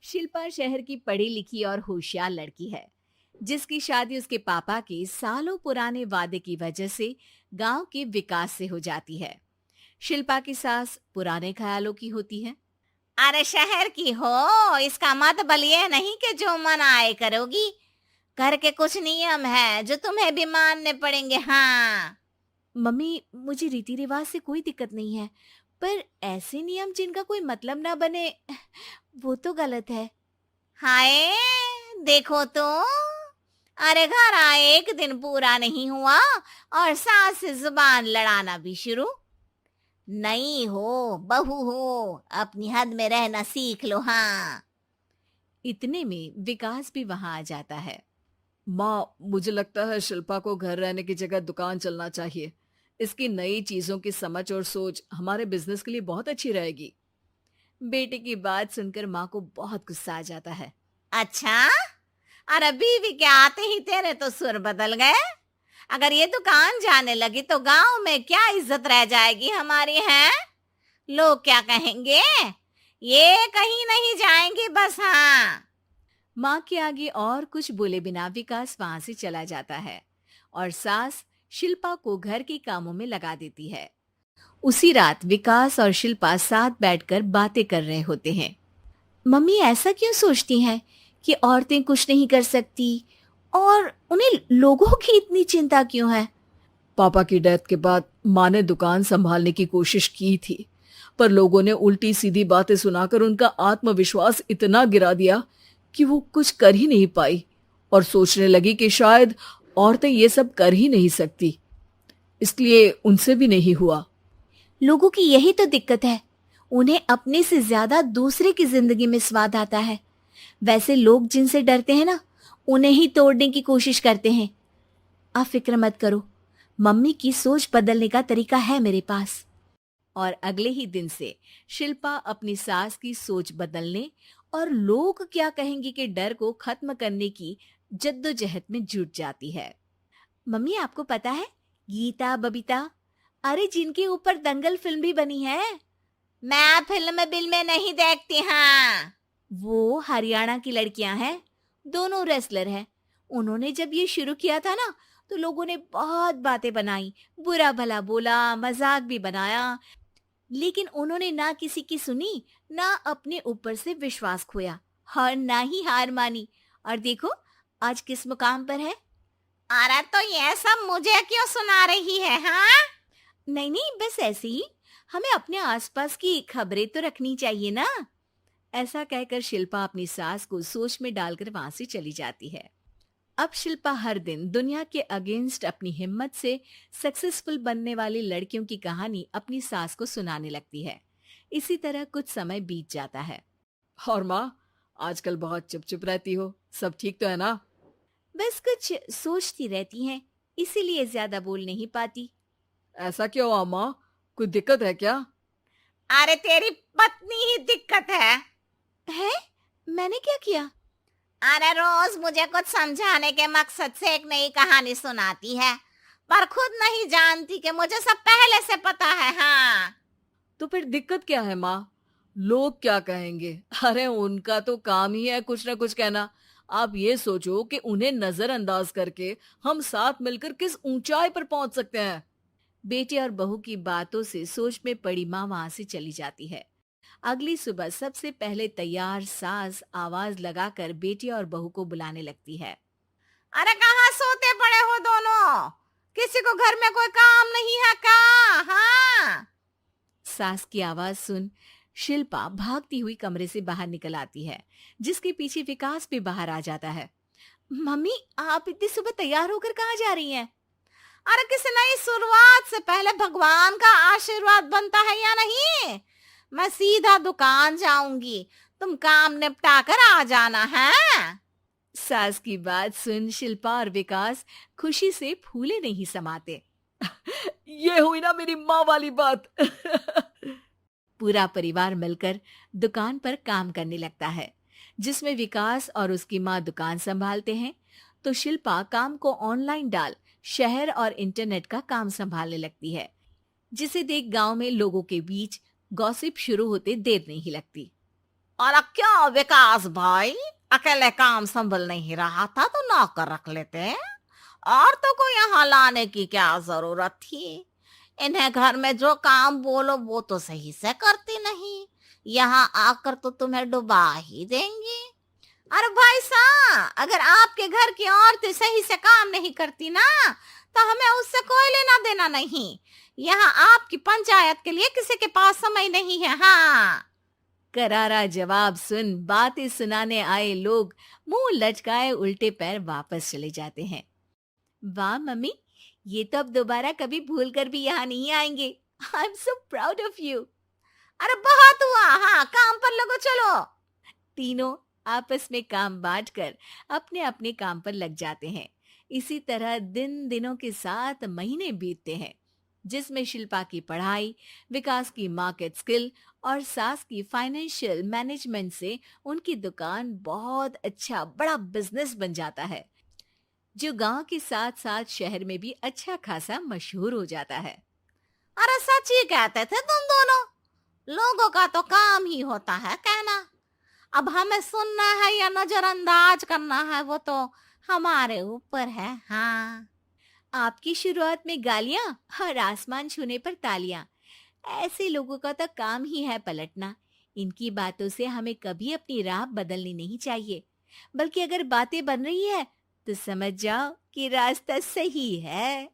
शिल्पा शहर की पढ़ी लिखी और होशियार लड़की है, जिसकी शादी उसके पापा के सालों पुराने वादे की वजह से गांव के विकास से हो जाती है। शिल्पा की सास पुराने ख्यालों की होती है। अरे शहर की हो, इसका मतलब ये नहीं कि जो मन आए करोगी। घर के कुछ नियम है जो तुम्हें भी मानने पड़ेंगे। हाँ। मम्मी, मुझे रीति रिवाज से कोई दिक्कत नहीं है, पर ऐसे नियम जिनका कोई मतलब ना बने, वो तो गलत है। हाय, देखो तो। अरे घर आए एक दिन पूरा नहीं हुआ और सास से जुबान लड़ाना भी शुरू। नहीं हो, बहू हो, अपनी हद में रहना सीख लो। हाँ। इतने में विकास भी वहां आ जाता है। माँ, मुझे लगता है शिल्पा को घर रहने की जगह दुकान चलना चाहिए। इसकी नई चीजों की समझ और सोच हमारे बिजनेस के लिए बहुत अच्छी रहेगी। बेटे की बात सुनकर माँ को बहुत गुस्सा आ जाता है। अच्छा, अरे बीवी के आते ही तेरे तो सुर बदल गए। अगर ये दुकान जाने लगी तो गांव में क्या इज्जत रह जाएगी हमारी है। लोग क्या कहेंगे। ये कहीं नहीं जाएंगी बस। हाँ। माँ के आगे और कुछ बोले बिना विकास वहां से चला जाता है और सास शिल्पा को घर के कामों में लगा देती है। उसी रात विकास और शिल्पा साथ बैठकर बातें कर रहे होते हैं। मम्मी ऐसा क्यों सोचती हैं कि औरतें कुछ नहीं कर सकती, और उन्हें लोगों की इतनी चिंता क्यों है? पापा की डेथ के बाद माँ ने दुकान संभालने की कोशिश की थी, पर लोगों ने उल्टी सीधी बातें सुनाकर उनका आत्मविश्वास इतना गिरा दिया कि वो कुछ कर ही नहीं पाई और सोचने लगी कि शायद औरतें ये सब कर ही नहीं सकती, इसलिए उनसे भी नहीं हुआ। लोगों की यही तो दिक्कत है, उन्हें अपने से ज्यादा दूसरे की जिंदगी में स्वाद आता है। वैसे लोग जिनसे डरते हैं ना, उन्हें ही तोड़ने की कोशिश करते हैं। आप फिक्र मत करो, मम्मी की सोच बदलने का तरीका है मेरे पास। और अगले ही दिन से शिल्पा अपनी सास की सोच बदलने और लोग क्या कहेंगे के डर को खत्म करने की जद्दोजहद में जुट जाती है। मम्मी, आपको पता है, गीता बबीता, अरे जिनके ऊपर दंगल फिल्म भी बनी है, मैं फिल्म बिल में नहीं देखती। हाँ। वो हरियाणा की लड़कियां हैं। दोनों रेसलर हैं। उन्होंने जब ये शुरू किया था ना, तो लोगों ने बहुत बातें बनाई, बुरा भला बोला, मजाक भी बनाया, लेकिन उन्होंने ना किसी की सुनी, ना अपने ऊपर से विश्वास खोया और ना ही हार मानी। और देखो आज किस मुकाम पर है। अरे तो ये सब मुझे क्यों सुना रही है। हाँ। नहीं नहीं, बस ऐसे ही, हमें अपने आसपास की खबरें तो रखनी चाहिए ना। ऐसा कहकर शिल्पा अपनी सास को सोच में डालकर वहां से चली जाती है। अब शिल्पा हर दिन दुनिया के अगेंस्ट अपनी हिम्मत से सक्सेसफुल बनने वाली लड़कियों की कहानी अपनी सास को सुनाने लगती है। इसी तरह कुछ समय बीत जाता है। और माँ, आजकल बहुत चुप चुप रहती हो, सब ठीक तो है ना? बस कुछ सोचती रहती हैं, इसीलिए ज्यादा बोल नहीं पाती। ऐसा क्यों हुआ माँ? कोई दिक्कत है क्या? अरे तेरी पत्नी ही दिक्कत है? मैंने क्या किया? अरे रोज मुझे कुछ समझाने के मकसद से एक नई कहानी सुनाती है, पर खुद नहीं जानती कि मुझे सब पहले से पता है। हाँ। तो फिर दिक्कत क्या है माँ? लोग क्या कहेंगे? अरे उनका तो काम ही है कुछ ना कुछ कहना। आप ये सोचो कि उन्हें नजरअंदाज करके हम साथ मिलकर किस ऊंचाई पर पहुंच सकते हैं। बेटे और बहू की बातों से सोच में पड़ी माँ वहां से चली जाती है। अगली सुबह सबसे पहले तैयार सास आवाज लगाकर बेटी और बहू को बुलाने लगती है। अरे कहाँ सोते पड़े हो दोनों? किसी को घर में कोई काम नहीं है का? हाँ। सास की आवाज सुन शिल्पा भागती हुई कमरे से बाहर निकल आती है, जिसके पीछे विकास भी बाहर आ जाता है। मम्मी, आप इतनी सुबह तैयार होकर कहाँ जा रही हैं? अरे किसी नई शुरुआत से पहले भगवान का आशीर्वाद बनता है या नहीं? मैं सीधा दुकान जाऊंगी, तुम काम निपटा कर आ जाना है। सास की बात सुन शिल्पा और विकास खुशी से फूले नहीं समाते। ये हुई ना मेरी माँ वाली बात। पूरा परिवार मिलकर दुकान पर काम करने लगता है, जिसमें विकास और उसकी माँ दुकान संभालते हैं, तो शिल्पा काम को ऑनलाइन डाल शहर और इंटरनेट का काम संभालने लगती है, जिसे देख गांव में लोगों के बीच गॉसिप शुरू होते देर नहीं लगती। और क्या विकास भाई, अकेले काम संभल नहीं रहा था तो नौकर रख लेते। औरतों को यहाँ लाने की क्या जरूरत थी? इन्हें घर में जो काम बोलो वो तो सही से करती नहीं, यहाँ आकर तो तुम्हें डुबा ही देंगी। अरे भाई साहब, अगर आपके घर की औरतें सही से काम नहीं करती ना, तो हमें उससे कोई लेना देना नहीं। यहाँ आपकी पंचायत के लिए किसी के पास समय नहीं है। हाँ। करारा जवाब सुन बातें सुनाने आए लोग मुंह लटकाए उल्टे पैर वापस चले जाते हैं। वाह मम्मी, ये तो अब दोबारा कभी भूल कर भी यहाँ नहीं आएंगे। I am so proud of you. अरे बहुत हुआ, हाँ काम पर लगो चलो। तीनों आपस में काम बांटकर अपने अपने काम पर लग जाते हैं। इसी तरह दिन दिनों के साथ महीने बीतते हैं, जिसमें शिल्पा की पढ़ाई, विकास की मार्केट स्किल और सास की फाइनेंशियल मैनेजमेंट से उनकी दुकान बहुत अच्छा बड़ा बिजनेस बन जाता है, जो गांव के साथ साथ शहर में भी अच्छा खासा मशहूर हो जाता है। अरे सच ही कहते थे तुम दोनों, लोगों का तो काम ही होता है कहना। अब हमें सुनना है या नजरअंदाज करना है वो तो हमारे ऊपर है। हाँ। आपकी शुरुआत में गालियां और आसमान छूने पर तालियां, ऐसे लोगों का तो काम ही है पलटना। इनकी बातों से हमें कभी अपनी राह बदलनी नहीं चाहिए, बल्कि अगर बातें बन रही है तो समझ जाओ कि रास्ता सही है।